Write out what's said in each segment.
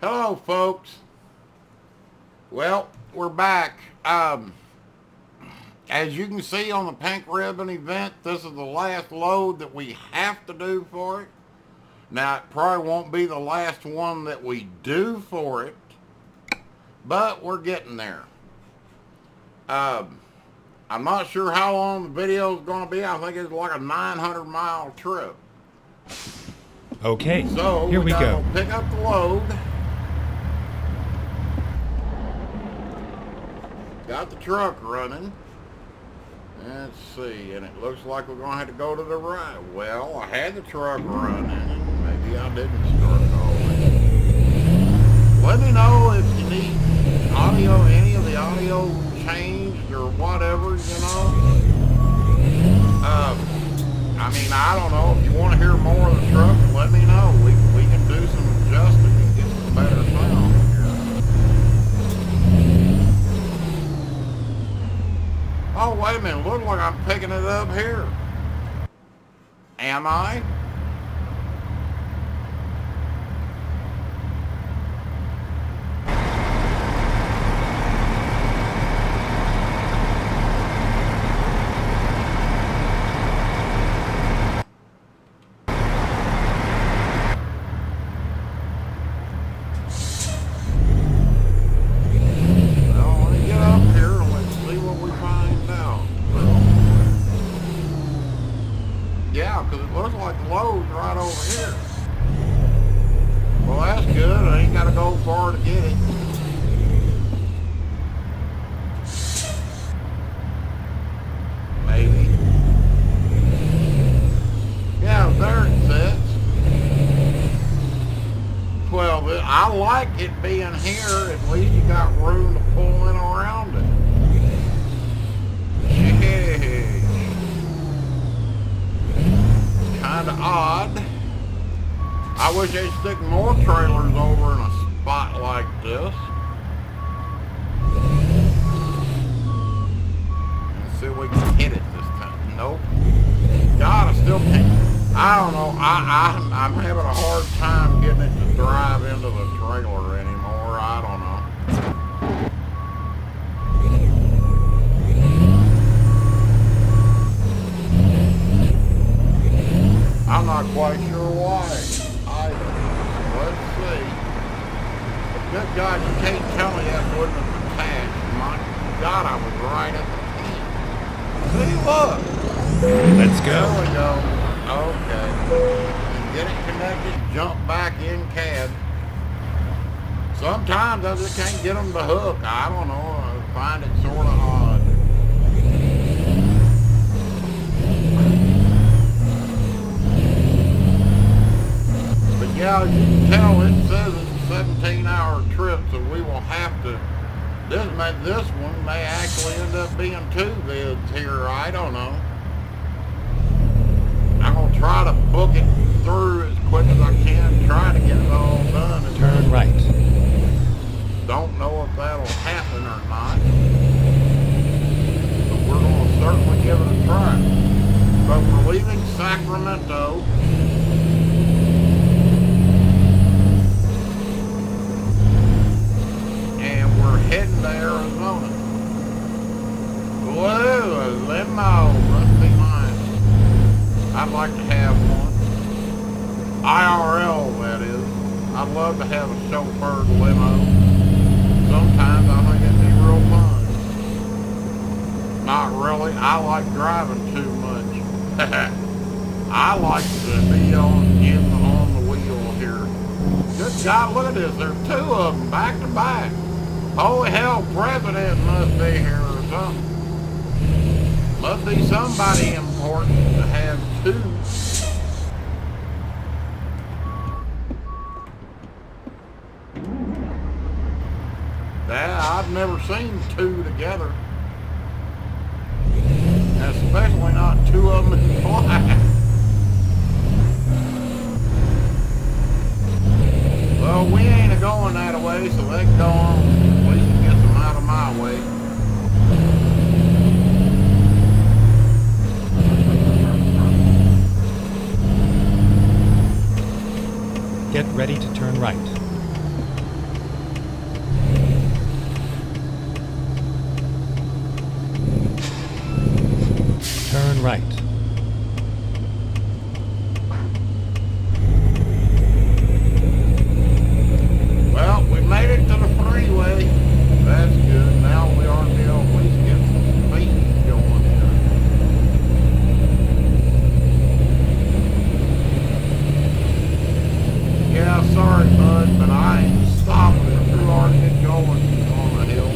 Hello, folks. Well, we're back. As you can see on the Pink Ribbon event, this is the last load that we have to do for it. Now, it probably won't be the last one that we do for it, but we're getting there. I'm not sure how long the video is going to be. I think it's like a 900-mile trip. Okay, So here we go. Pick up the load. Got the truck running. Let's see, and it looks like we're going to have to go to the right. Well, I had the truck running, and maybe I didn't start it all. Let me know if you need audio, any of the audio changed or whatever, you know. I mean, I don't know. If you want to hear more of the truck, let me know. We can do some adjusting and get some better sound here. Oh, wait a minute. Looks like I'm picking it up here. Am I? Yeah, because it looks like the load's right over here. Well, that's good. I ain't got to go far to get it. Maybe. Yeah, there it sits. Well, I like it being here. At least you got room to pull in around it. Kinda odd. I wish they'd stick more trailers over in a spot like this. Let's see if we can hit it this time. Nope. God, I still can't. I don't know. I'm having a hard time getting it to drive into the trailer anymore. I don't know. I'm not quite sure why either. Let's see. Good God, you can't tell me that wouldn't have attached. My God, I was right at the key. See, look. Let's go. There we go. Okay. Get it connected, jump back in CAD. Sometimes I just can't get them to hook. I don't know. I find it sort of odd. Yeah, as you can tell, it says it's a 17-hour trip, so we will have to. This one may actually end up being 2 vids here. I don't know. I'm gonna try to book it through as quick as I can, try to get it all done. Turn right. Don't know if that'll happen or not, but we're gonna certainly give it a try. But we're leaving Sacramento. Heading to Arizona. Whoa, a limo must be nice. I'd like to have one. IRL, that is. I'd love to have a chauffeured limo. Sometimes I think it'd be real fun. Not really. I like driving too much. I like to be on the wheel here. Good God, look at this. There's 2 of them back to back. Holy hell, president must be here or something. Must be somebody important to have 2. I've never seen 2 together. Especially not 2 of them in black. Well, we ain't going that way, so let's go on. At least get them out of my way. Get ready to turn right. right. Well, we made it to the freeway. That's good. Now we ought to be able to at least get some speed going here. Yeah, sorry, bud, but I ain't stopping it. We ought to get going on the hill.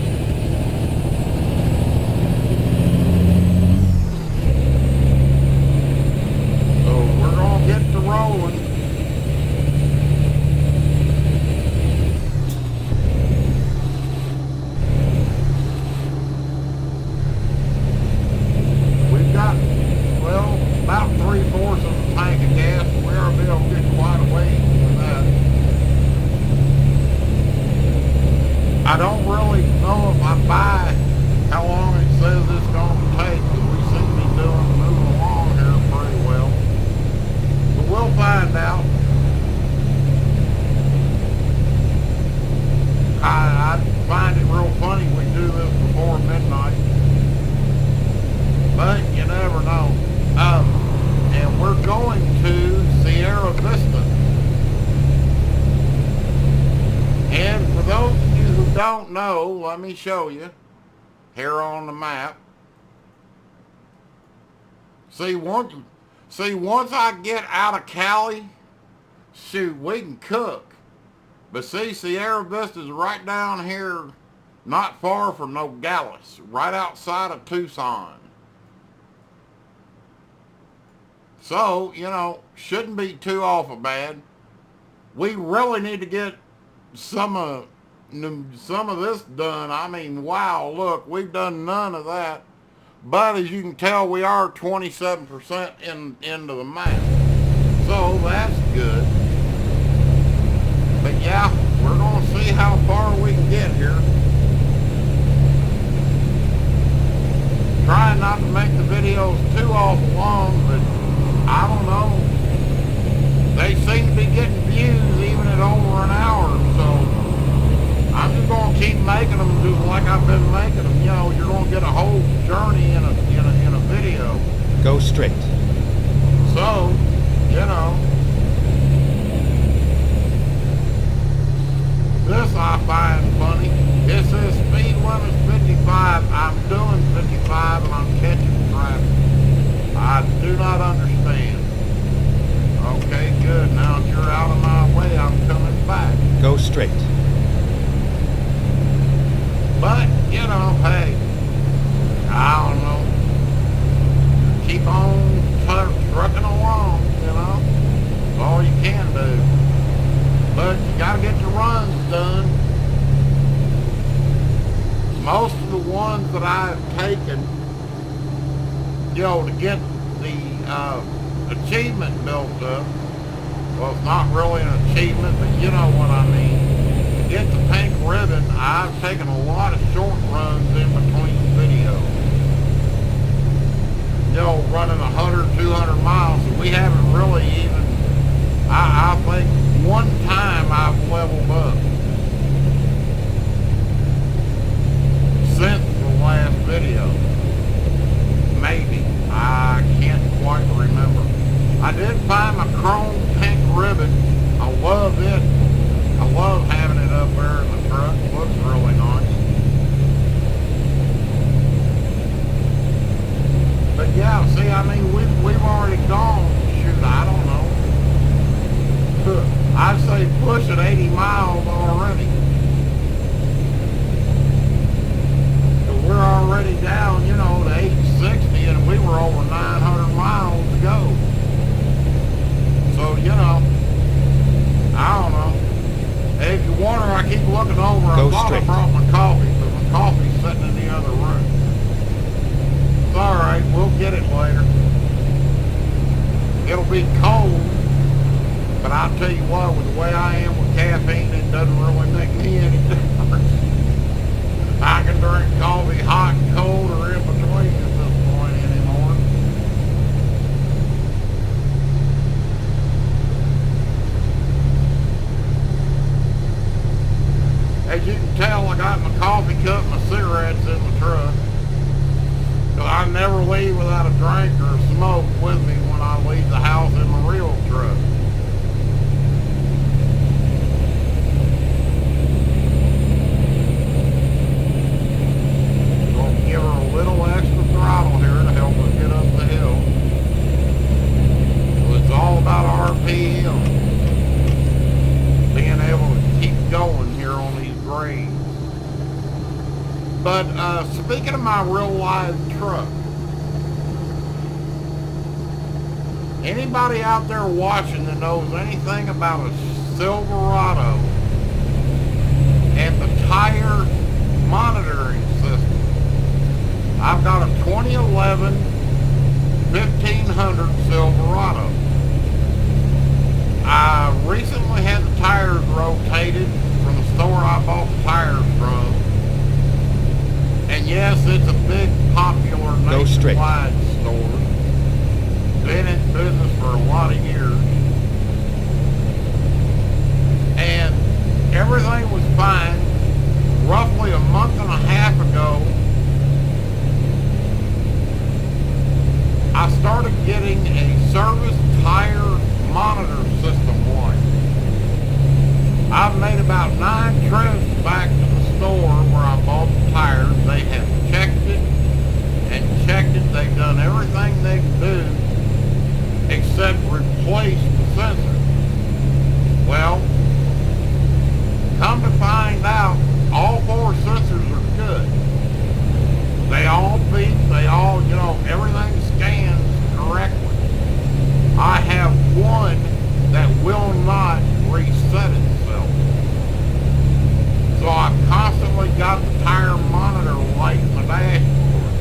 So we're going to get to rolling. We've got, well, about 3/4 of the tank of gas. We ought to be able to get quite a ways with that. I don't really know if I buy how long it says it's going to take, because we seem to be moving along here pretty well. But we'll find out. I find it real funny we do this before midnight. But you never know. And we're going to Sierra Vista. And for those of you who don't know, let me show you here on the map. See, once I get out of Cali, shoot, we can cook. But see, Sierra Vista is right down here, not far from Nogales, right outside of Tucson. So, you know, shouldn't be too awful bad. We really need to get some of this done. I mean, wow, look, we've done none of that. But as you can tell, we are 27% into the map. So that's good. But yeah, we're going to see how far we can get here. Trying not to make the videos too awful long, but I don't know. They seem to be getting views even at over an hour, so I'm just going to keep making them just like I've been making them. You know, you're going to get a whole journey in a video. Go straight. So, you know, this I find funny. It says speed limit 55. I'm doing 55 and I'm catching traffic. I do not understand. Okay, good. Now if you're out of my way, I'm coming back. Go straight. But, you know, hey, I don't know. Keep on trucking along, you know. That's all you can do. But you gotta get your runs done. Most of the ones that I've taken, you know, to get the achievement built up, well, it's not really an achievement, but you know what I mean. To get the pink ribbon, I've taken a lot of short runs in between videos. You know, running 100, 200 miles, and we haven't really even, I think one time I've leveled up since the last video. Maybe. I can't quite remember. I did find my chrome pink ribbon. I love it. I love having it up there in the truck. It looks really nice. But yeah, see, I mean, we've already gone, shoot, I don't know. I'd say push at 80 miles already. So we're already down, you know, to 860, and we were over 900 miles to go. So, you know, I don't know. Hey, if you wonder, I keep looking over. I thought I brought my coffee, but my coffee's sitting in the other room. It's alright, we'll get it later. It'll be cold, but I'll tell you what, with the way I am with caffeine, it doesn't really make me any difference. I can drink coffee hot and cold or in between at this point anymore. As you can tell, I got my coffee cup and my cigarettes in the truck. 'Cause I never never leave without a drink or a smoke with me when I leave the house in my real truck. Gonna give her a little extra throttle here to help her get up the hill. So it's all about RPM. Being able to keep going here on these grades. But speaking of my real live truck, anybody out there watching that knows anything about a Silverado and the tire monitoring system, I've got a 2011 1500 Silverado. I recently had the tires rotated from the store I bought the tires from. And yes, it's a big, popular nationwide store. Been in business for a lot of years. And everything was fine. Roughly a month and a half ago, I started getting a service tire monitor system light. I've made about 9 trips back to the store where I bought the tires. They have checked it and checked it. They've done everything they can do except replace the sensor. Well, come to find out, all 4 sensors are good. They all beep, they all, everything scans correctly. I have one that will not reset itself. So I've constantly got the tire monitor light in the dashboard.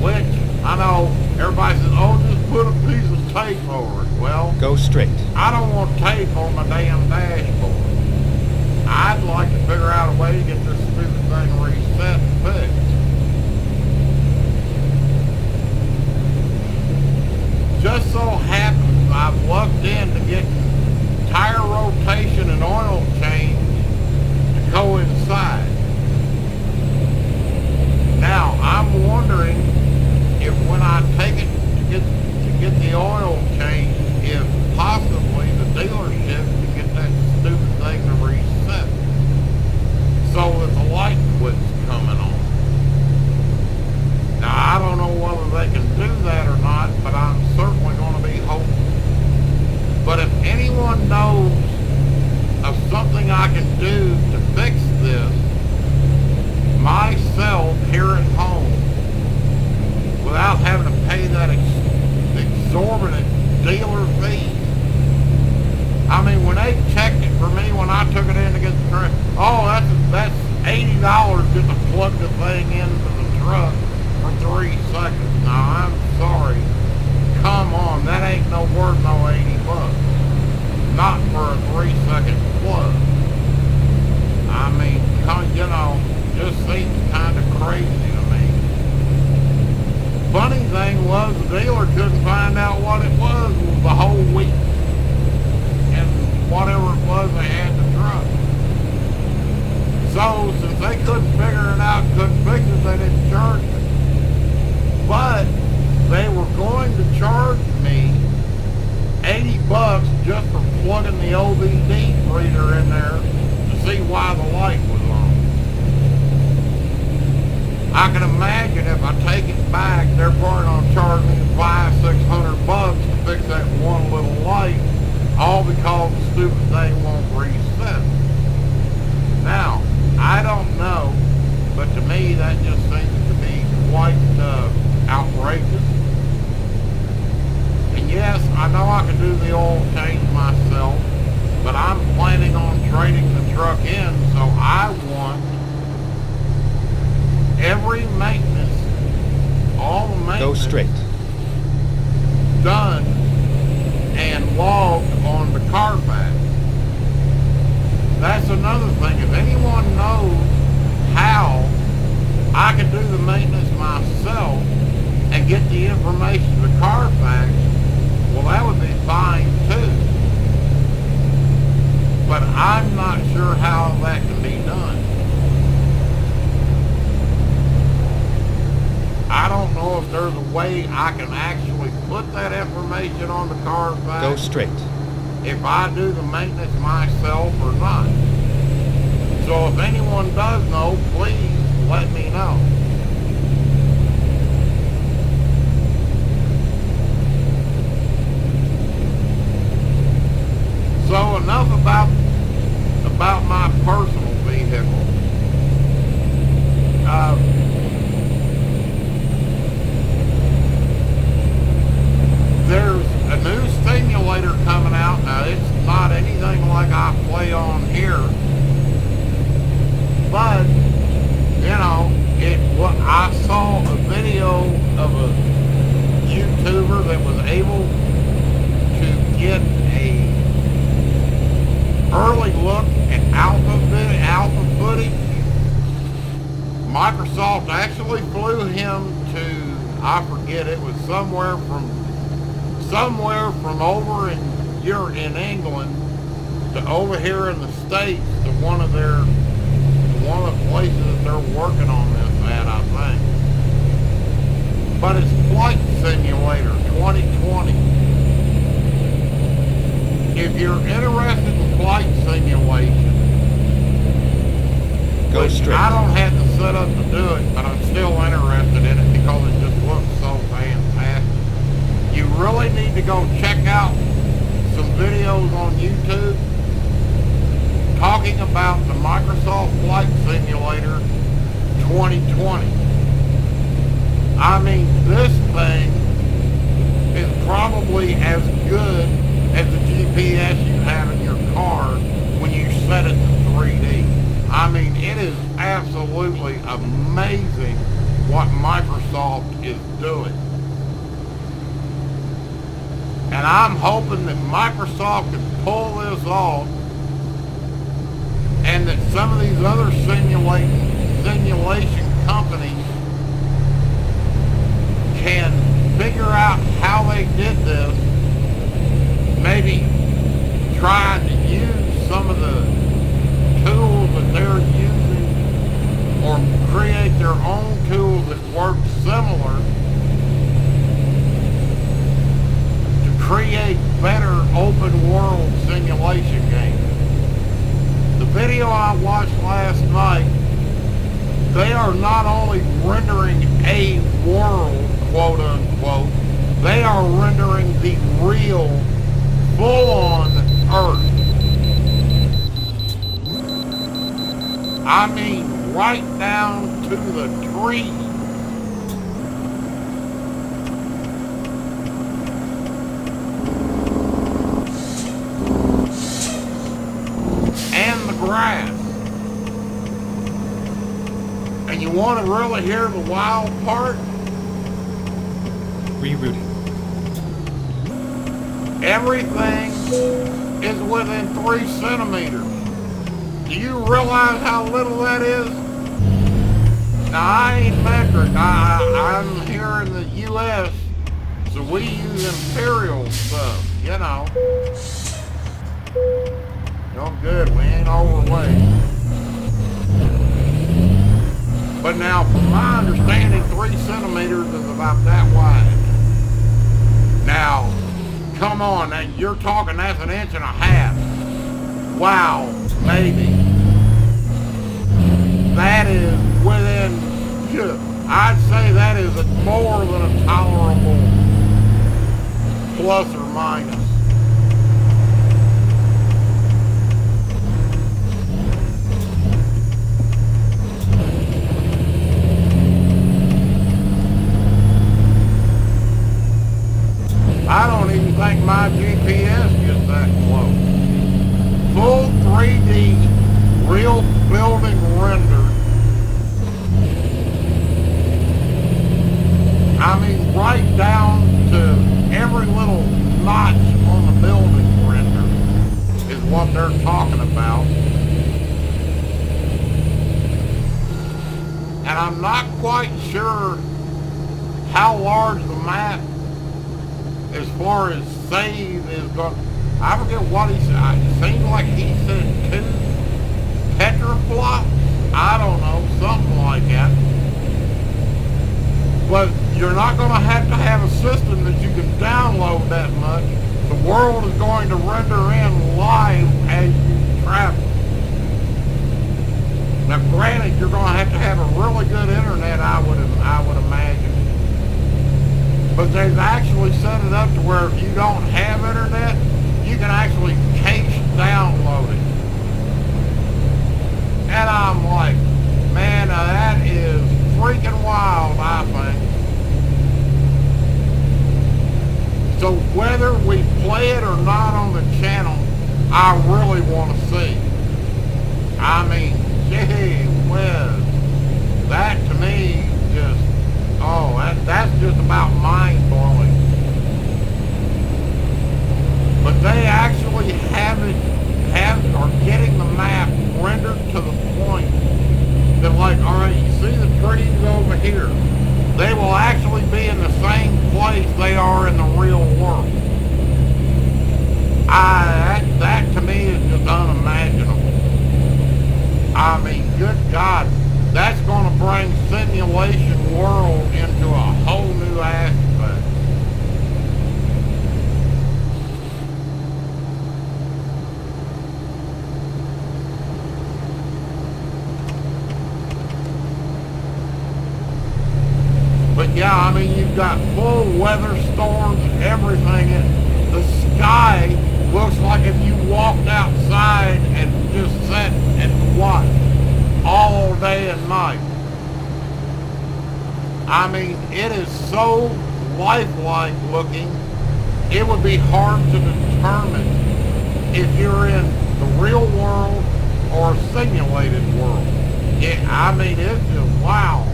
Which, I know, everybody says, oh, just put a piece of tape over it. Well, go straight. I don't want tape on my damn dashboard. I'd like to figure out a way to get this stupid thing reset and fixed. Just so happens I've lucked into getting tire rotation and oil change to coincide. Now, I'm wondering if when I take it to get the oil change, if possibly the dealership can get that stupid thing to reset so that the light quits coming on. Now, I don't know whether they can do that or not, but I'm certainly going to be hopeful. But if anyone knows of something I can do to fix this myself here at home without having to pay that exorbitant dealer fee. I mean, when they checked it for me when I took it in to get the truck, oh, that's $80 just to plug the thing into the truck for 3 seconds. Now, I'm sorry. Come on, that ain't no worth no 80 bucks. Not for a 3-second plug. I mean, just seems kind of crazy to me. Funny thing was, the dealer couldn't find out what it was the whole week. And whatever it was, they had the truck. So, since they couldn't figure it out, couldn't fix it, they didn't charge me. But they were going to charge me 80 bucks just for plugging the OBD reader in there to see why the light was on. I can imagine if I take it back, they're probably going to charge me $500-600 bucks to fix that one little light, all because the stupid thing won't reset. Now, I don't know, but to me that just seems to be quite outrageous. And yes, I know I can do the oil change myself, but I'm planning on trading the truck in, so I want every maintenance, all the maintenance, go straight, done and logged on the Carfax. That's another thing. If anyone knows how I can do the maintenance myself and get the information to Carfax, well, that would be fine too. But I'm not sure how that can be done. I don't know there's a way I can actually put that information on the Carfax. Go straight. If I do the maintenance myself or not. So if anyone does know, please let me know. So enough about my personal vehicle. There's a new simulator coming out. Now, it's not anything like I play on here, but, you know, I saw a video of a YouTuber that was able to get a early look at alpha footage. Microsoft actually flew him to, I forget, it was somewhere from over in England to over here in the States to one of the places that they're working on this at, I think. But it's Flight Simulator 2020. If you're interested in flight simulation, Go straight. I don't have the setup to do it, but I'm still interested in it because it just looks so fantastic. You really need to go check out some videos on YouTube talking about the Microsoft Flight Simulator 2020. I mean, this thing is probably as good as the GPS you have in your car when you set it to 3D. I mean, it is absolutely amazing what Microsoft is doing. And I'm hoping that Microsoft can pull this off and that some of these other simulation companies can figure out how they did this, maybe try to use some of the tools that they're using or create their own tools that work similar to create better open world simulation games. The video I watched last night, they are not only rendering a world, quote unquote, they are rendering the real full-on Earth. I mean, right down to the trees. And the grass. And you want to really hear the wild part? Rerouting. Everything is within 3 centimeters. Do you realize how little that is? Now, I ain't metric. I'm here in the U.S., so we use imperial stuff, you know. No good, we ain't overweight. But now, from my understanding, 3 centimeters is about that wide. Now, come on, now you're talking that's 1.5 inches. Wow, maybe. That is within, I'd say that is more than a tolerable plus or minus. I don't even think my GPS gets that close. Full 3D, real building render. I mean, right down to every little notch on the building render is what they're talking about. And I'm not quite sure how large the map as far as save is going. I forget what he said. It seems like he said 2 petaflops. I don't know, something like that. But You're not going to have a system that you can download that much. The world is going to render in live as you travel. Now, granted, you're going to have a really good internet, I would imagine. But they've actually set it up to where if you don't have internet, you can actually cache download it. And I'm like, man, now that is freaking wild, I think. So whether we play it or not on the channel, I really want to see. I mean, gee whiz, that to me just, oh, that's just about mind-blowing. But they actually are getting the map rendered to the point that, like, all right, you see the trees over here, they will actually be in the same place they are in the real world. That to me is just unimaginable. I mean, good God, that's going to bring simulation world into a whole new aspect. But yeah, I mean, you've got full weather storms and everything. The sky looks like if you walked outside and just sat and watched all day and night. I mean, it is so lifelike looking, it would be hard to determine if you're in the real world or a simulated world. I mean, it's just wow.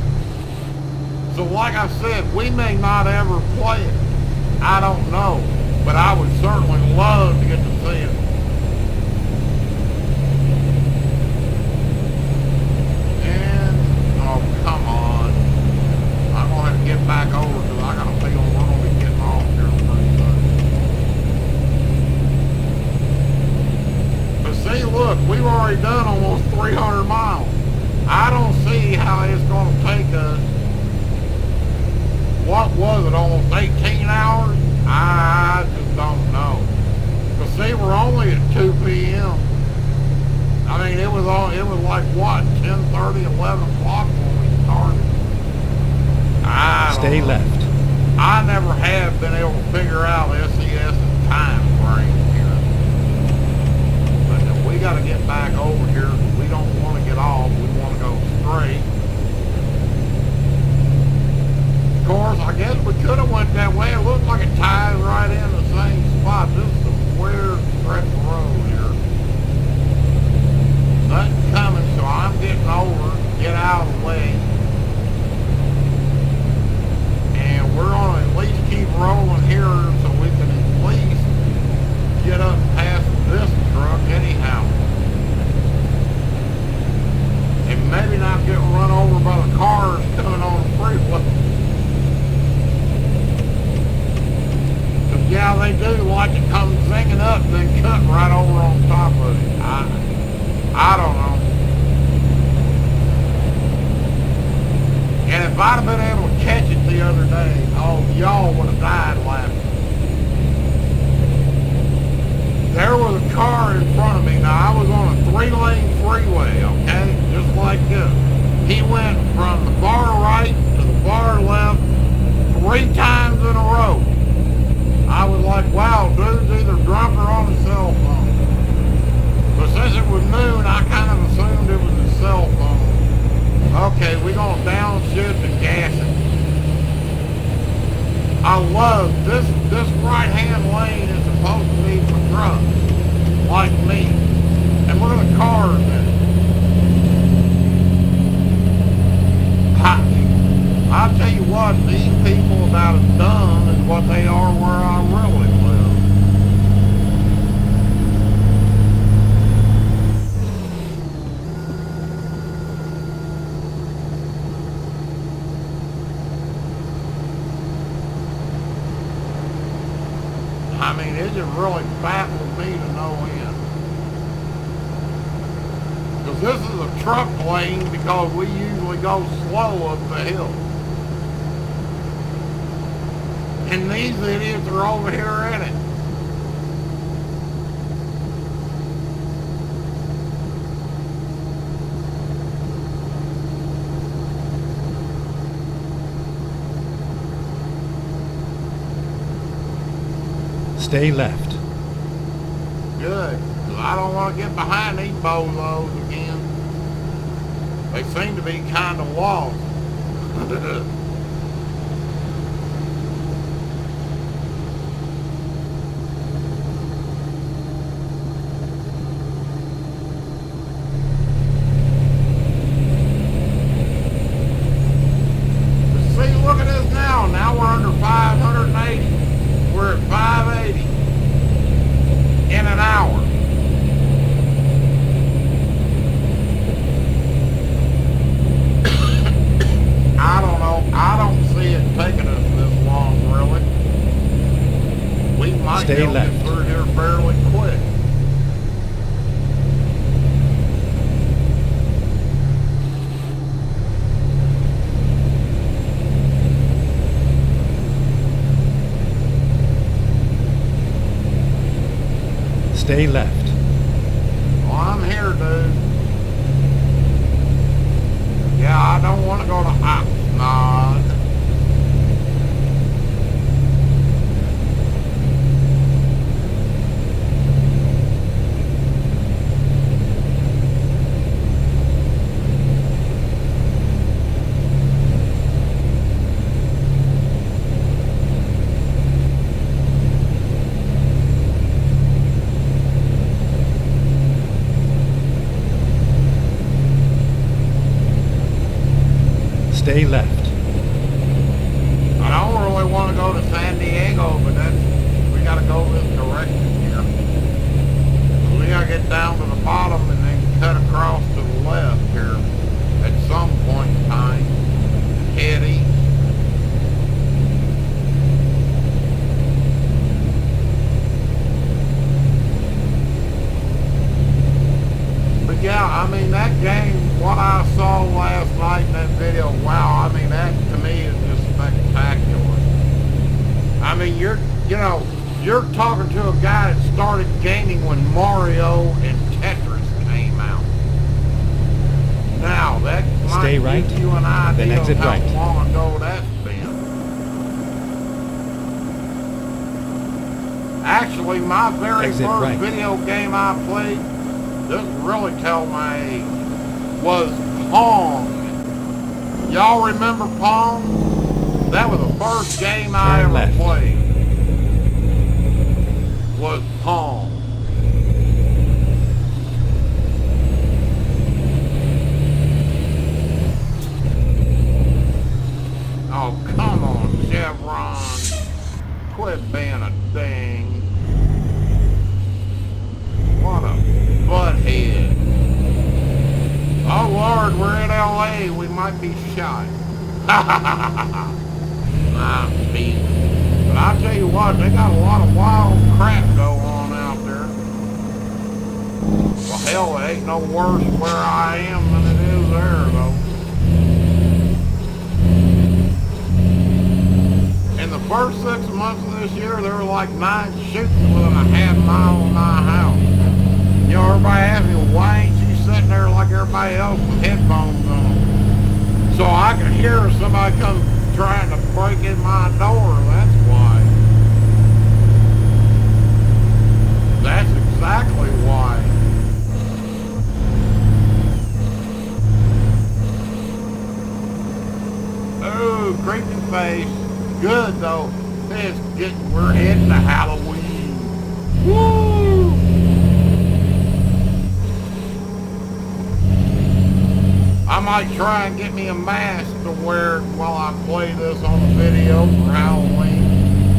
So like I said, we may not ever play it. I don't know. But I would certainly love to get to see it. And, oh, come on. I'm going to have to get back over because I got a feeling we're going to be getting off here pretty soon. But see, look, we've already done almost 300 miles. I don't see how it's going to take us. What was it, almost 18 hours? I just don't know. But see, we're only at 2 p.m. I mean, it was like, what, 10:30, 11 o'clock when we started? Stay left. I never have been able to figure out SES's time frame here. But we got to get back over here. We don't want to get off. We want to go straight. Of course, I guess we could have went that way. It looks like it ties right in the same spot. This is a weird stretch of road here. Nothing coming, so I'm getting over, get out of the way. And we're going to at least keep rolling here so we can at least get up past this truck anyhow. And maybe not get run over by the cars coming on the freeway. Yeah, they do like to come zinging up and then cut right over on top of it. I don't know. And if I'd have been able to catch it the other day, oh, y'all would have died laughing. There was a car in front of me. Now, I was on a 3-lane freeway, okay? Just like this. He went from the far right to the far left 3 times in a row. I was like, wow, dude's either drunk or on his cell phone. But since it was noon, I kind of assumed it was his cell phone. Okay, we're going to downshift and gas it. I love this right-hand lane is supposed to be for trucks, like me. And look at the cars in it. I'll tell you what, these people about as dumb as what they are where I really live. I mean, it just really baffles me to no end. Because this is a truck lane because we usually go slow up the hill. And these idiots are over here in it. Stay left. Good, because I don't want to get behind these bozos again. They seem to be kind of lost. See, look at this now. Now we're under 580. We're at 580 in an hour. I don't know. I don't see it taking us this long, really. We might Stay be able to left. get through here fairly quick. Stay left. Well, I'm here, dude. Yeah, I don't want to go to Oxnard. Stay left. I don't really want to go to San Diego, but we got to go this direction here. We got to get down to the bottom and then cut across to the left here at some point in time. Head east. But yeah, I mean, that game, what I saw last night in that video, wow, I mean, that to me is just spectacular. I mean, you're talking to a guy that started gaming when Mario and Tetris came out. Now, that Stay might right, give you an idea then exit of how right. long ago that's been. Actually, my very Exit first right. video game I played, doesn't really tell my age, was Pong. Y'all remember Pong? That was the first game I Turn ever left. played. Was Pong. Oh, come on, Chevron. Quit being a ding. What a butthead. Oh Lord, we're in LA. We might be shot. I'm beat. But I'll tell you what, they got a lot of wild crap going on out there. Well, hell, it ain't no worse where I am than it is there, though. In the first 6 months of this year, there were like 9 shootings within a half mile of my house. You know, everybody asks me, well, why ain't you sitting there like everybody else with headphones on? So I can hear somebody come trying to break in my door, that's why. That's exactly why. Ooh, creepy face. Good though. We're heading to Halloween. Woo! I might try and get me a mask to wear while I play this on the video for Halloween.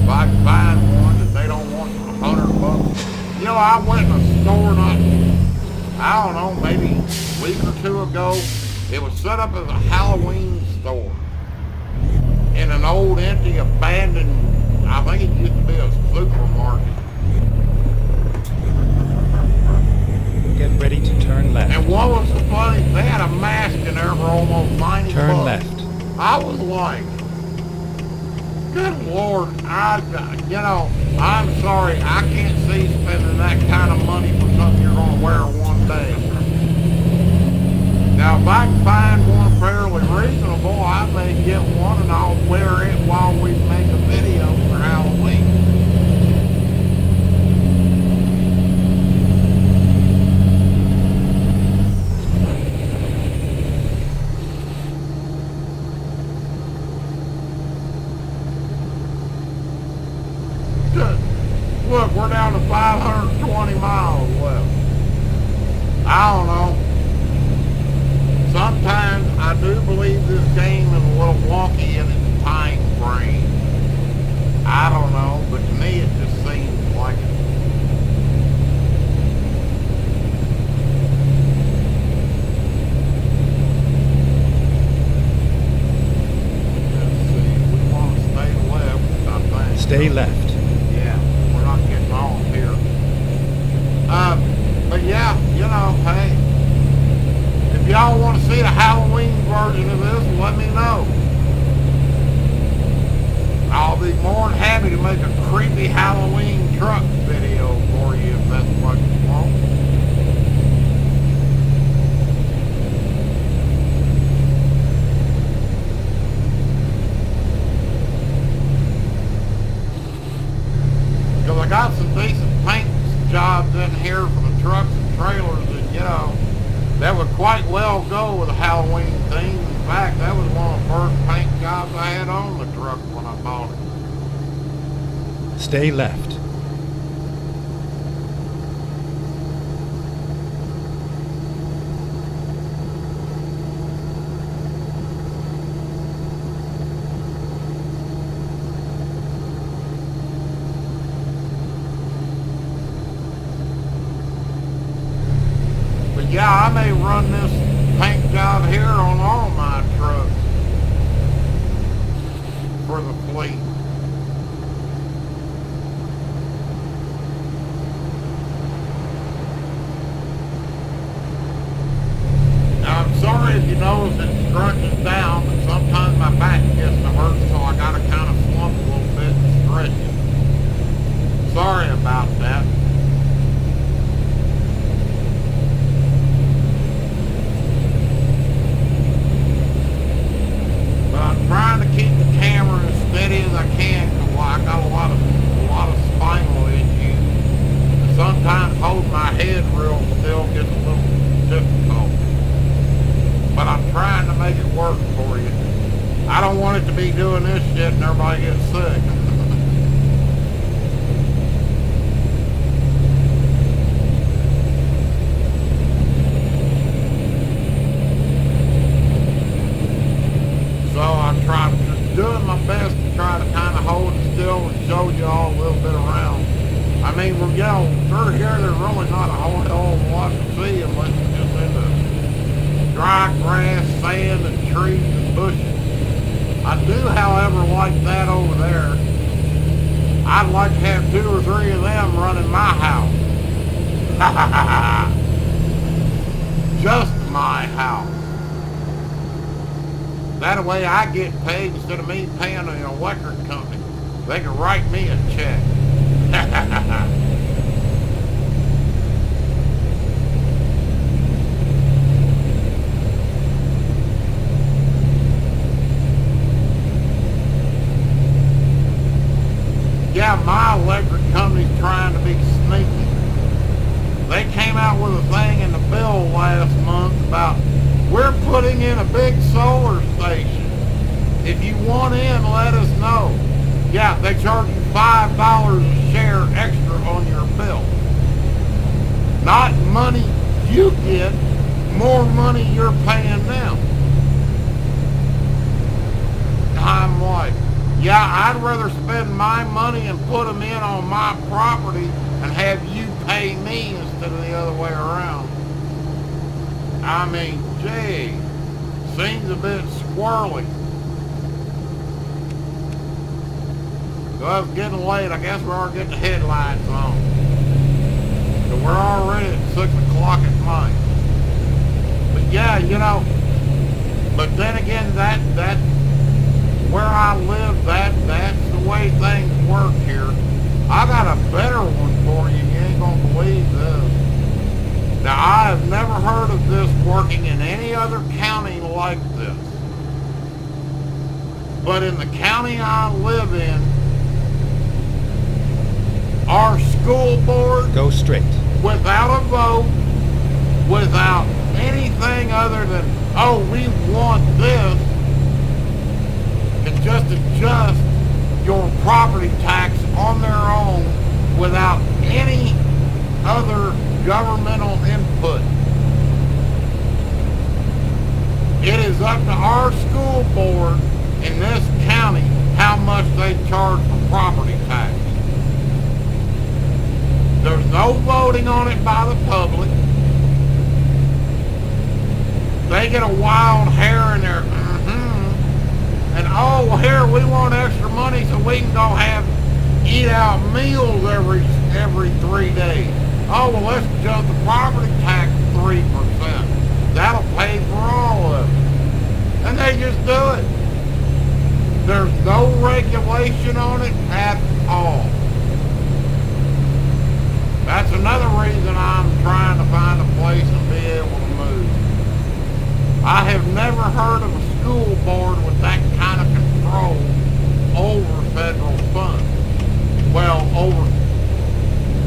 If I can find one that they don't want $100. You know, I went in a store I don't know, maybe a week or two ago. It was set up as a Halloween store in an old, empty, abandoned, I think it used to be a supermarket. Get ready to turn left. And what was so funny, they had a mask in there for almost $90. Turn left. I was like, Good Lord, I'm sorry, I can't see spending that kind of money for something you're going to wear one day. Now, if I can find one fairly reasonable, I may get one and I'll wear it while we make a video for Halloween. Look, we're down to 520 miles left. I don't know. Sometimes I do believe this game is a little wonky in its time frame. I don't know, but to me it just seems like it. Let's see, we want to stay left, I think. Stay left. But yeah, hey, if y'all want to see the Halloween version of this, let me know. I'll be more than happy to make a creepy Halloween truck video for you if that's what you want. Because I got some decent paint jobs in here for the trucks and trailers that, that would quite well go with a Halloween theme. In fact, that was one of the first paint jobs I had on the truck when I bought it. Stay left. Yeah, I may run this paint job here on all my trucks for the fleet. Now, I'm sorry if you notice it stretches down, but sometimes my back gets to hurt, so I gotta kind of slump a little bit and stretch it. Sorry about that. Trying to keep the camera as steady as I can because I got a lot of spinal issues. And sometimes holding my head real still gets a little difficult. But I'm trying to make it work for you. I don't want it to be doing this shit and everybody gets sick. Doing my best to try to kind of hold it still and show you all a little bit around. I mean, through here there's really not a whole hell of a lot to see unless you're just into dry grass, sand, and trees and bushes. I do, however, like that over there. I'd like to have 2 or 3 of them running my house. Just my house. That way I get paid instead of me paying an electric company. They can write me a check. Yeah, my electric company's trying to be sneaky. They came out with a thing in the bill last month about we're putting in a big solar station. If you want in, let us know. Yeah, they charge you $5 a share extra on your bill. Not money you get, more money you're paying them. I'm like, yeah, I'd rather spend my money and put them in on my property and have you pay me instead of the other way around. I mean, gee, seems a bit squirrely. Well, it's getting late. I guess we are getting the headlights on. So we're already at 6 o'clock at night. But yeah, but then again, that where I live, that's the way things work here. I got a better one for you. You ain't gonna believe this. Now, I have never heard of this working in any other county like this. But in the county I live in, our school board, Go straight. without a vote, without anything other than, oh, we want this, can just adjust your property tax on their own without any other governmental input. It is up to our school board in this county how much they charge for property tax. There's no voting on it by the public. They get a wild hair in there, and oh, well, here we want extra money so we can go eat out meals every 3 days. Oh, well, let's adjust the property tax 3%. That'll pay for all of it. And they just do it. There's no regulation on it at all. That's another reason I'm trying to find a place and be able to move. I have never heard of a school board with that kind of control over federal funds. Well,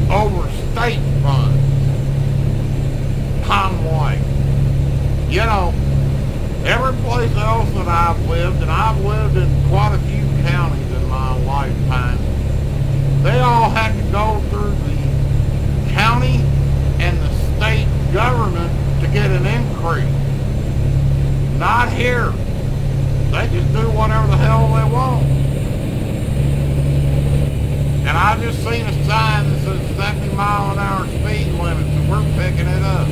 over state funds. I'm like, you know, every place else that I've lived, and I've lived in quite a few counties in my lifetime, they all had to go through the county and the state government to get an increase. Not here. They just do whatever the hell they want. And I just seen a sign that says 70-mile-an-hour speed limit, so we're picking it up.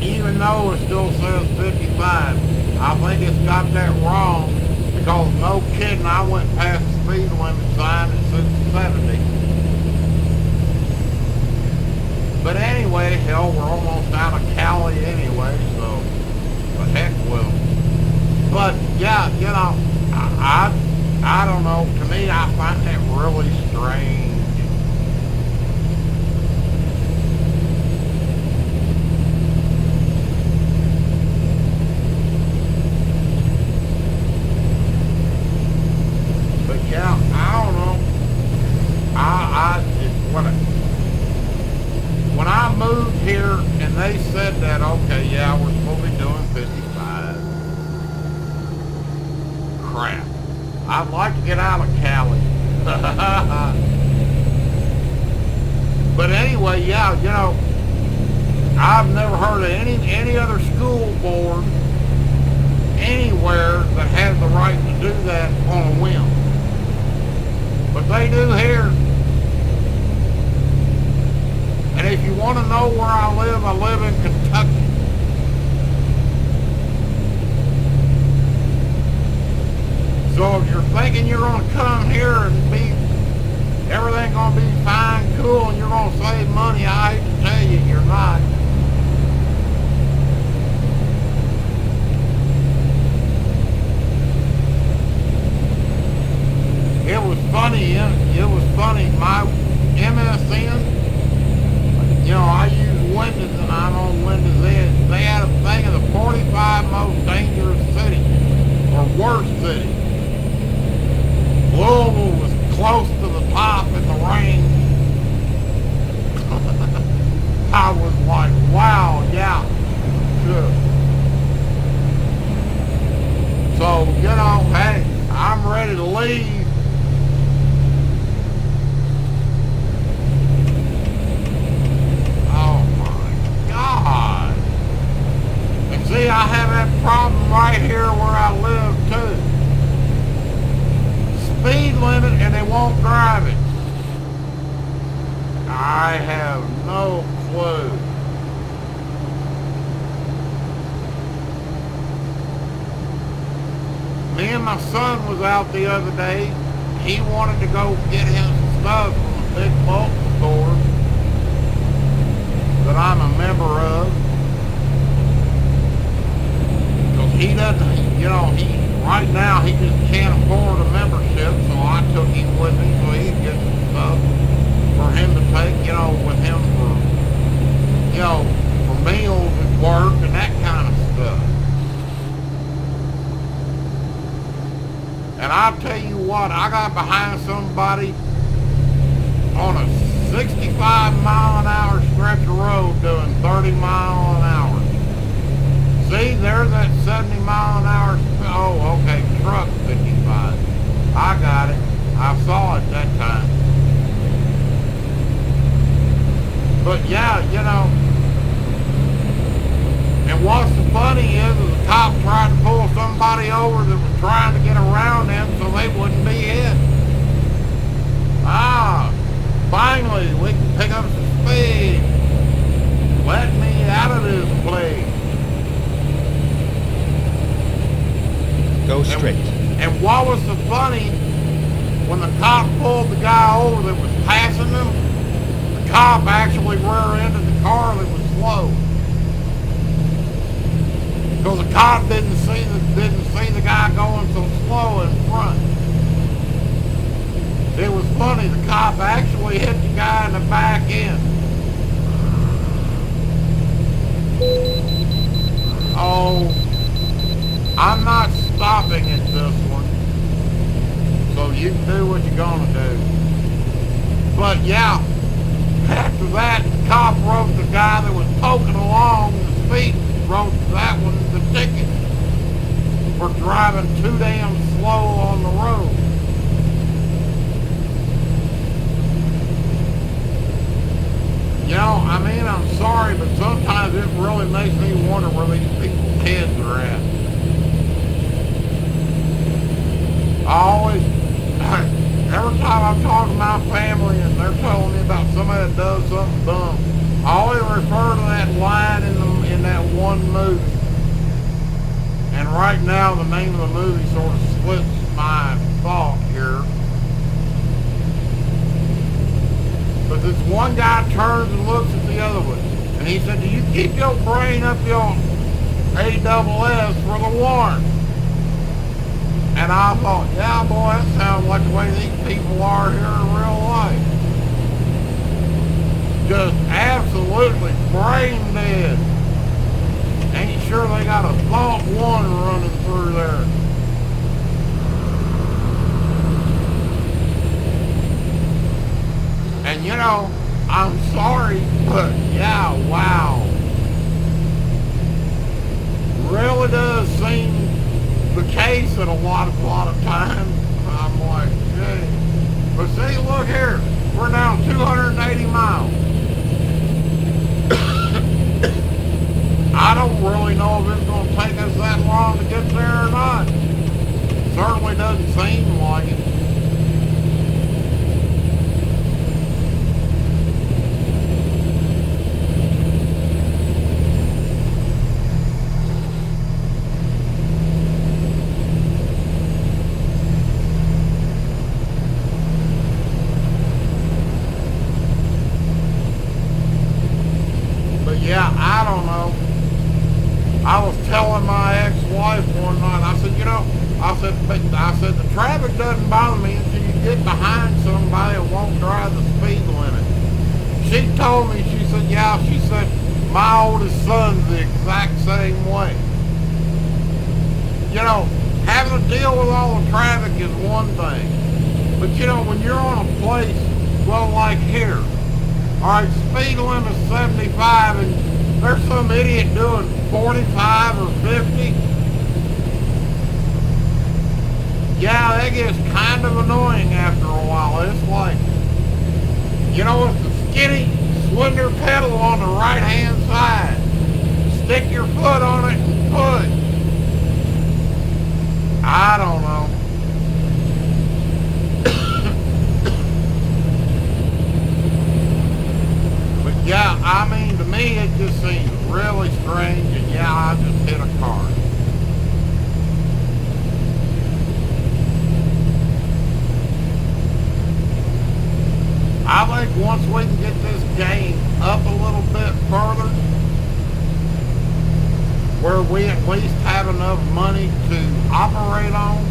Even though it still says 55. I think it's got that wrong, because no kidding, I went past the speed limit sign that says 70. But anyway, hell, we're almost out of Cali anyway, so the heck will. But yeah, you know, I don't know. To me, I find that really strange. But yeah, I don't know. When I moved here and they said that, okay, yeah, we're supposed to be doing 55. Crap. I'd like to get out of Cali. But anyway, yeah, you know, I've never heard of any other school board anywhere that has the right to do that on a whim. But they do here. And if you want to know where I live in Kentucky. So if you're thinking you're going to come here and everything going to be fine, cool, and you're going to save money, I hate to tell you, you're not. It was funny, my MSN, you know, I use Windows and I'm on Windows Edge. They had a thing of the 45 most dangerous cities, or worst cities. Louisville was close to the top in the range. I was like, wow, yeah, sure. So, you know, hey, I'm ready to leave. See, I have that problem right here where I live, too. Speed limit, and they won't drive it. I have no clue. Me and my son was out the other day. He wanted to go get him some stuff from a big bulk store that I'm a member of. He doesn't, you know, right now what, I got behind somebody on a 65-mile-an-hour stretch of road doing 30 mile an hour. See, there's that 70 mile an hour, oh, okay, truck 55. I got it. I saw it that time. But yeah, you know, and what's the funny is the cop tried to pull somebody over that was trying to get around them so they wouldn't be hit. Finally, we can pick up some speed. Let me out of this place. Go straight. And what was the funny, when the cop pulled the guy over that was passing them, the cop actually rear-ended the car that was slow. Because the cop didn't see the guy going so slow in front. It was funny, the cop actually hit the guy in the back end. Oh, I'm not stopping at this one. So you can do what you're gonna do. But yeah, after that, the cop wrote the guy that was poking along the speed, wrote that one the ticket for driving too damn slow on the road. You know, I mean, I'm sorry, but sometimes it really makes me wonder where these people's heads are at. I always, every time I'm talking to my family and they're telling me about somebody that does something dumb, I always refer to that line in that one movie. And right now, the name of the movie sort of slips my thought here. But this one guy turns and looks at the other one. And he said, do you keep your brain up your ASS for the warrant? And I thought, yeah, boy, that sounds like the way these people are here in real life. Just absolutely brain dead. Ain't sure they got a thought one running through there. And you know, I'm sorry, but yeah, wow. Really does seem the case at a lot of times. I'm like, gee. But see, look here. We're down 280 miles. I don't really know if it's going to take us that long to get there or not. Certainly doesn't seem like it. Yeah, I don't know. I was telling my ex-wife one night, I said, you know, I said, the traffic doesn't bother me until you get behind somebody that won't drive the speed limit. She told me, she said, yeah, she said, my oldest son's the exact same way. You know, having to deal with all the traffic is one thing. But you know, when you're on a place, well, like here, alright, speed limit's 75 and there's some idiot doing 45 or 50. Yeah, that gets kind of annoying after a while. It's like, you know, it's the skinny slender pedal on the right hand side. Stick your foot on it and push. I don't know. Yeah, I mean, to me, it just seems really strange, and yeah, I just hit a car. I think once we can get this game up a little bit further, where we at least have enough money to operate on,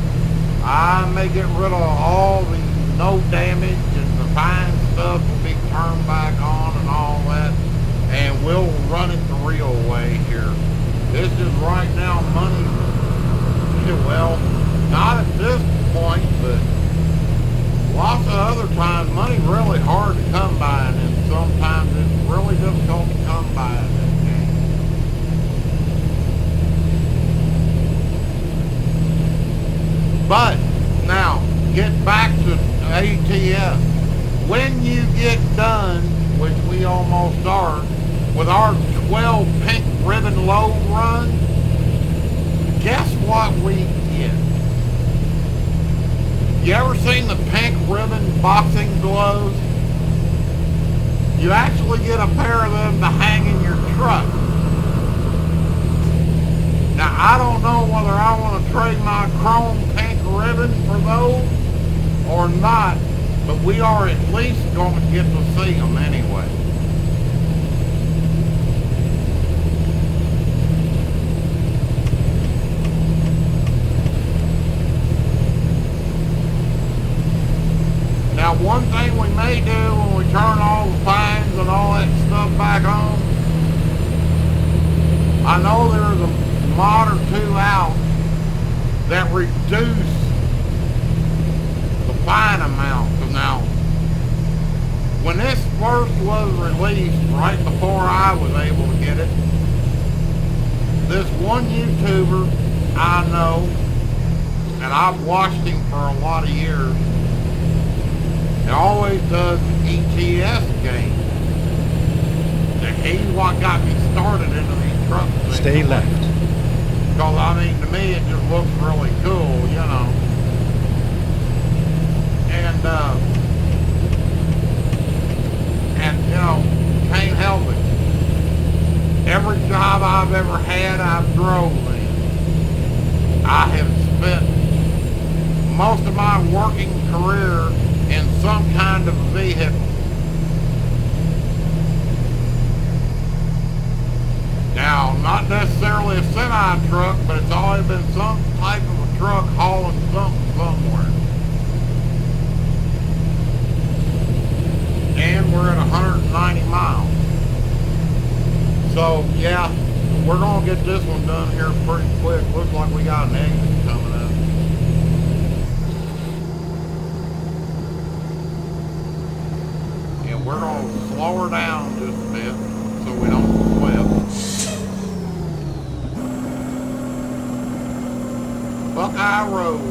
I may get rid of all the no damage and the fine stuff will be turned back on and all that, and we'll run it the real way here. This is right now money, well, not at this point, but ETS. When you get done, which we almost are, with our 12 pink ribbon load run, guess what we get? You ever seen the pink ribbon boxing gloves? You actually get a pair of them to hang in your truck. Now, I don't know whether I want to trade my chrome pink ribbon for those or not, but we are at least going to get to see them anyway. Now, one thing we may do when we turn all the fines and all that stuff back on, I know there's a mod or two out that reduce the fine amount. Because now, when this first was released, right before I was able to get it, this one YouTuber I know, and I've watched him for a lot of years, he always does ETS games. And he's what got me started into these truck things. Stay left. Because, I mean, to me, it just looks really cool, you know. And you know, can't help it. Every job I've ever had, I've drove in. I have spent most of my working career in some kind of vehicle. Now, not necessarily a semi-truck, but it's always been some type of a truck hauling something somewhere. And we're at 190 miles. So, yeah, we're going to get this one done here pretty quick. Looks like we got an exit coming up. And we're going to slow her down just a bit so we don't slip. Buckeye Road.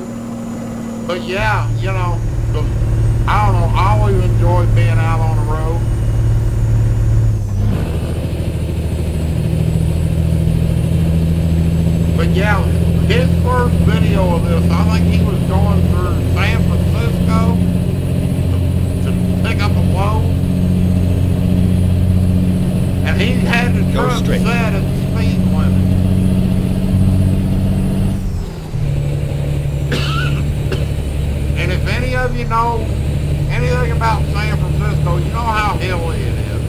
But yeah, you know, I don't know, I always enjoy being out on the road. But yeah, his first video of this, I think he was going through San Francisco to pick up a load. And he had the truck set at the speed limit. And if any of you know anything about San Francisco, you know how hilly it is.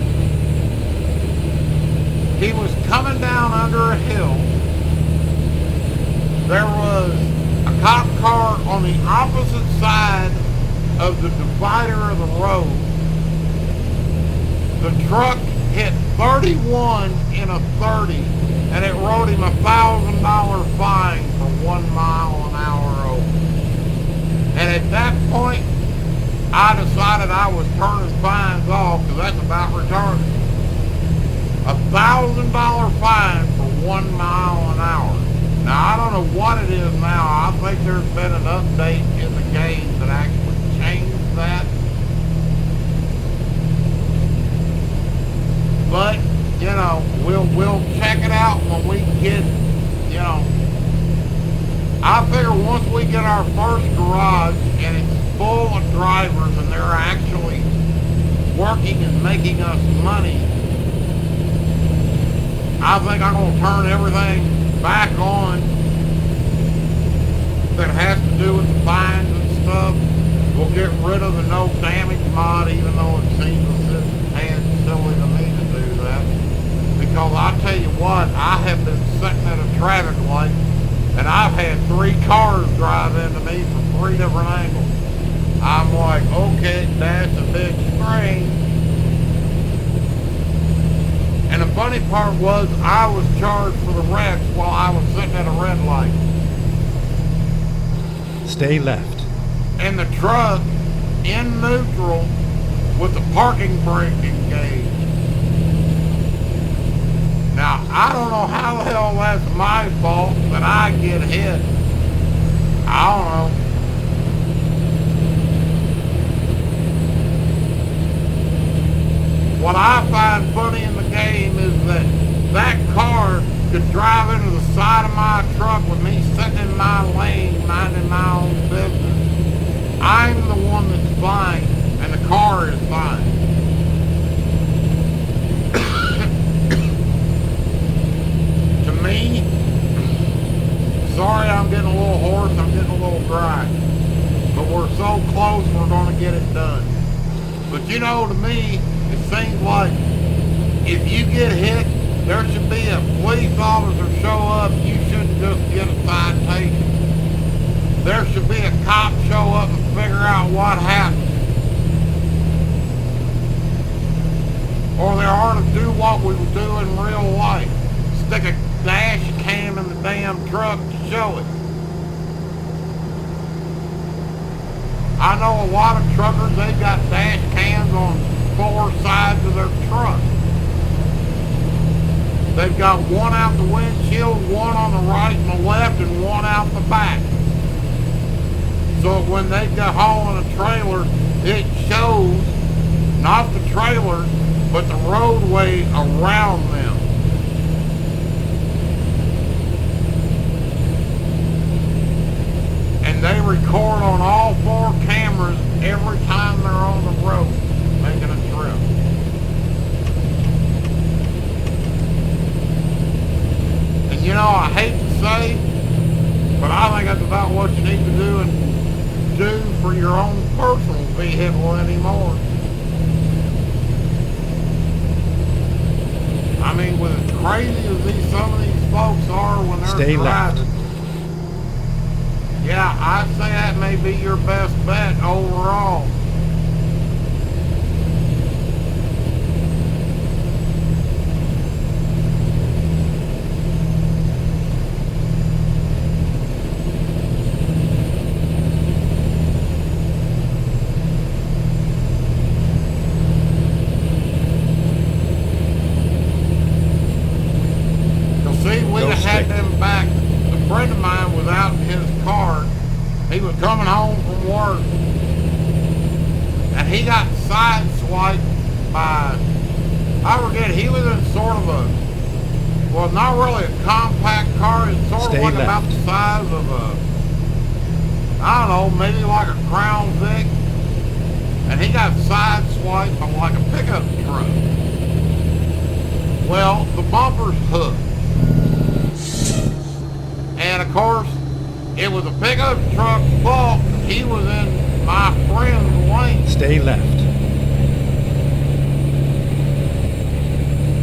He was coming down under a hill. There was a cop car on the opposite side of the divider of the road. The truck hit 31 in a 30, and it wrote him a $1,000 fine for 1 mile an hour over. And at that point, I decided I was turning fines off because that's about retarded. $1,000 fine for 1 mile an hour. Now, I don't know what it is now. I think there's been an update in the game that actually changed that. But, you know, we'll check it out when we get, you know. I figure once we get our first garage and it's full of drivers and they're actually working and making us money, I think I'm going to turn everything back on that has to do with the fines and stuff. We'll get rid of the no damage mod, even though it seems silly to me to do that. Because I tell you what, I have been sitting at a traffic light and I've had 3 cars drive into me from 3 different angles. I'm like, okay, that's a big strain. And the funny part was, I was charged for the wrecks while I was sitting at a red light. Stay left. And the truck in neutral with the parking brake engaged. Now, I don't know how the hell that's my fault that I get hit. I don't know. what I find funny in the game is that that car could drive into the side of my truck with me sitting in my lane, minding my own business. I'm the one that's fine, and the car is fine. To me, sorry I'm getting a little hoarse, I'm getting a little dry. But we're so close, we're going to get it done. But you know, to me, it seems like if you get hit, there should be a police officer show up. You shouldn't just get a citation. There should be a cop show up and figure out what happened. Or they ought to do what we would do in real life. Stick a dash cam in the damn truck to show it. I know a lot of truckers, they've got dash cams on 4 sides of their truck. They've got one out the windshield, one on the right and the left, and one out the back. So when they go hauling a trailer, it shows not the trailer, but the roadway around them. And they record on all 4 cameras every time they're on the road making a trip. And you know, I hate to say, but I think that's about what you need to do and do for your own personal vehicle anymore. I mean, with as crazy as some of these folks are when they're Stay driving, left. yeah, I'd say that may be your best bet overall. Had them back. A friend of mine was out in his car. He was coming home from work, and he got sideswiped by, I forget, he was in sort of a, well, not really a compact car. It's sort Stay of like left. about the size of a, I don't know, maybe like a Crown Vic, and he got sideswiped by like a pickup truck. Well, the bumper's hooked. And of course, it was a pickup truck's fault. He was in my friend's lane. Stay left.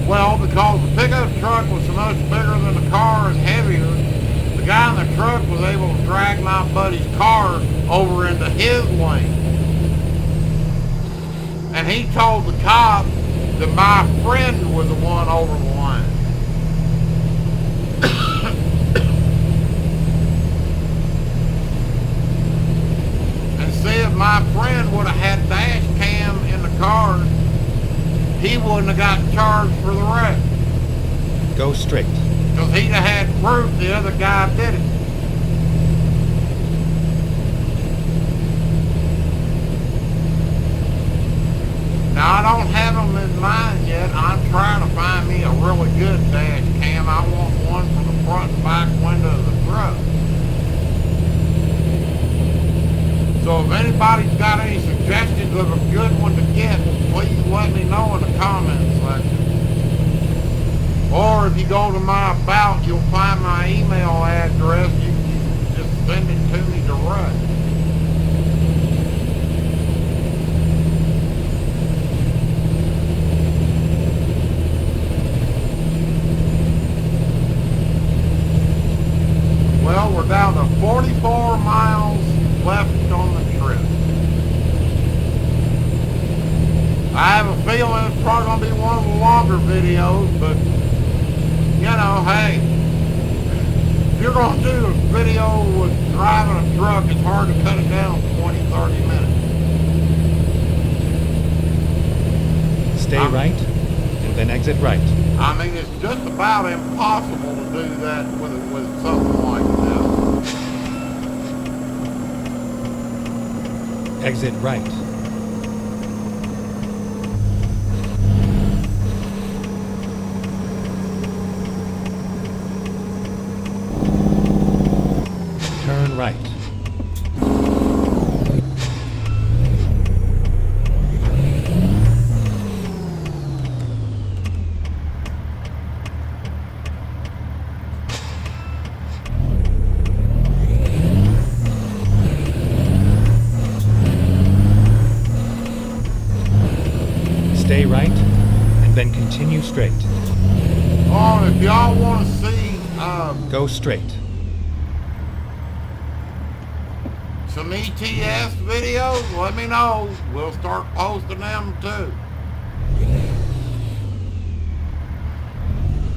Well, because the pickup truck was so much bigger than the car and heavier, the guy in the truck was able to drag my buddy's car over into his lane. And he told the cop that my friend was the one over the line. See, if my friend would have had dash cam in the car, he wouldn't have got charged for the wreck. Go straight. Because he'd have had proof the other guy did it. Now, I don't have them in mind yet. I'm trying to find me a really good dash cam. I want one for the front and back window of the truck. So if anybody's got any suggestions of a good one to get, please let me know in the comments section. Or if you go to my About, you'll find my email address. You can just send it to me direct. Well, we're down to 44 miles left on the trip. I have a feeling it's probably going to be one of the longer videos, but, you know, hey, if you're going to do a video with driving a truck, it's hard to cut it down 20-30 minutes. Stay right, and then exit right. I mean, it's just about impossible to do that with something like this. Exit right. right. Stay right, and then continue straight. Oh, if y'all want to see Go straight. some ETS videos, let me know. We'll start posting them too.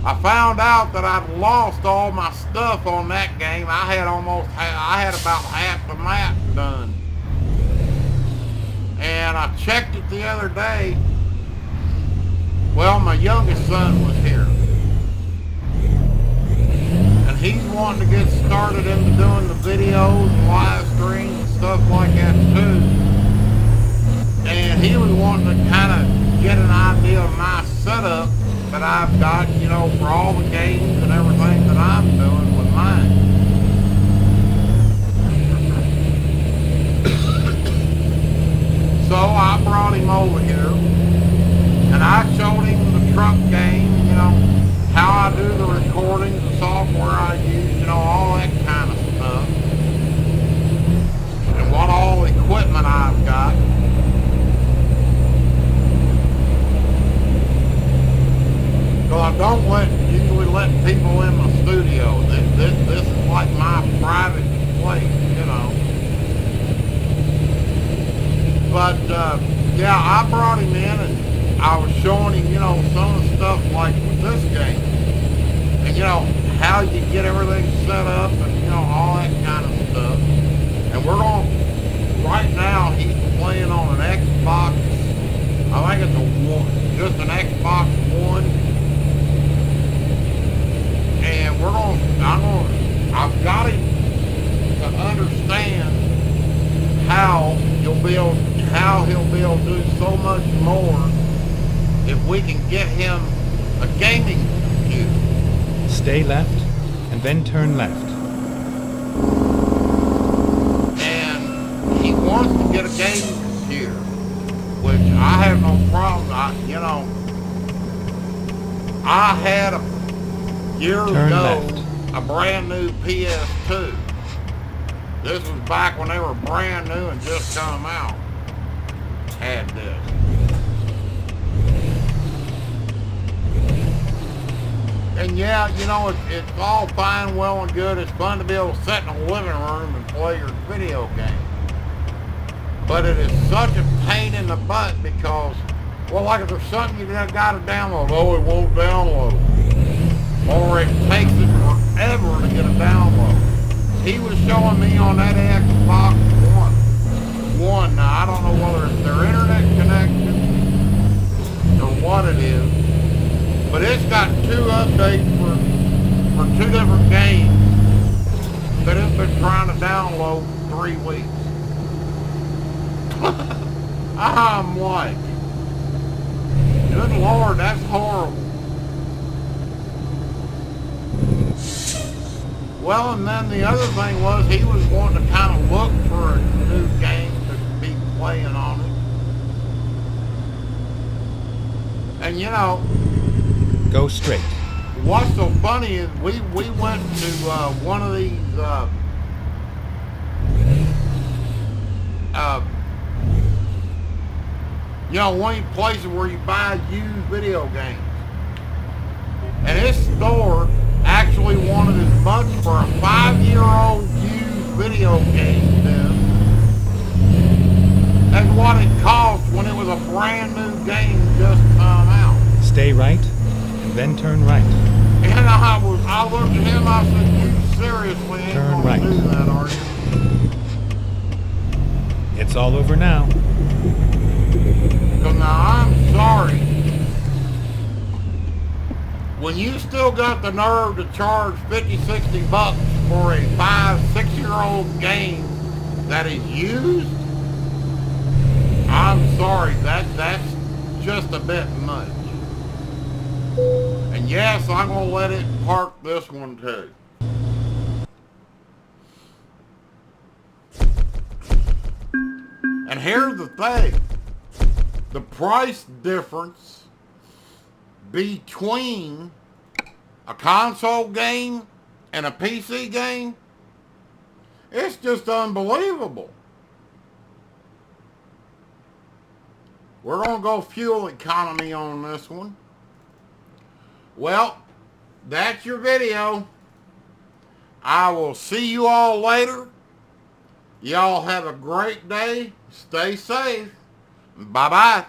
I found out that I'd lost all my stuff on that game. I had about half the map done. And I checked it the other day. Well, my youngest son was here. And he's wanting to get started into doing the videos and live streams and stuff like that too. And he was wanting to kind of get an idea of my setup that I've got, you know, for all the games and everything that I'm doing with mine. So I brought him over here and I showed him the truck game, you know, how I do the recordings, the software I use, you know, all that kind of stuff. And what all equipment I've got. So I don't usually let people in my studio. This is like my private place, you know. But yeah, I brought him in and I was showing him, you know, some of the stuff like with this game. And you know, how you get everything set up and you know, all that kind of stuff. And we're going, right now he's playing on an Xbox, I think it's just an Xbox One. And I've got him to understand how he'll be able to do so much more if we can get him a gaming computer. Stay left, and then turn left. And he wants to get a gaming computer, which I have no problem. I had years ago a brand new PS2. This was back when they were brand new and just come out. Had this. And yeah, you know, it's all fine, well and good. It's fun to be able to sit in a living room and play your video game. But it is such a pain in the butt because, well, like if there's something you got to download, oh, it won't download. Or it takes it forever to get a download. He was showing me on that Xbox One. Now, I don't know whether it's their internet connection or what it is, but it's got 2 updates for 2 different games that it's been trying to download for 3 weeks. I'm like, good Lord, that's horrible. Well, and then the other thing was he was wanting to kind of look for a new game to be playing on it. And you know, Go straight. what's so funny is we went to one of these you know, one of these places where you buy used video games. And his store actually wanted as much for a 5-year-old used video game then as what it cost when it was a brand new game just come out. Stay right, and then turn right. And I looked at him, I said, you seriously ain't Turn gonna right. do that, are you? It's all over now. Because now I'm sorry. When you still got the nerve to charge 50, 60 bucks for a 5, 6-year-old game that is used, I'm sorry, that's just a bit much. And yes, I'm going to let it park this one too. here's the thing. The price difference between a console game and a PC game, it's just unbelievable. We're going to go fuel economy on this one. Well, that's your video. I will see you all later. Y'all have a great day. Stay safe. Bye-bye.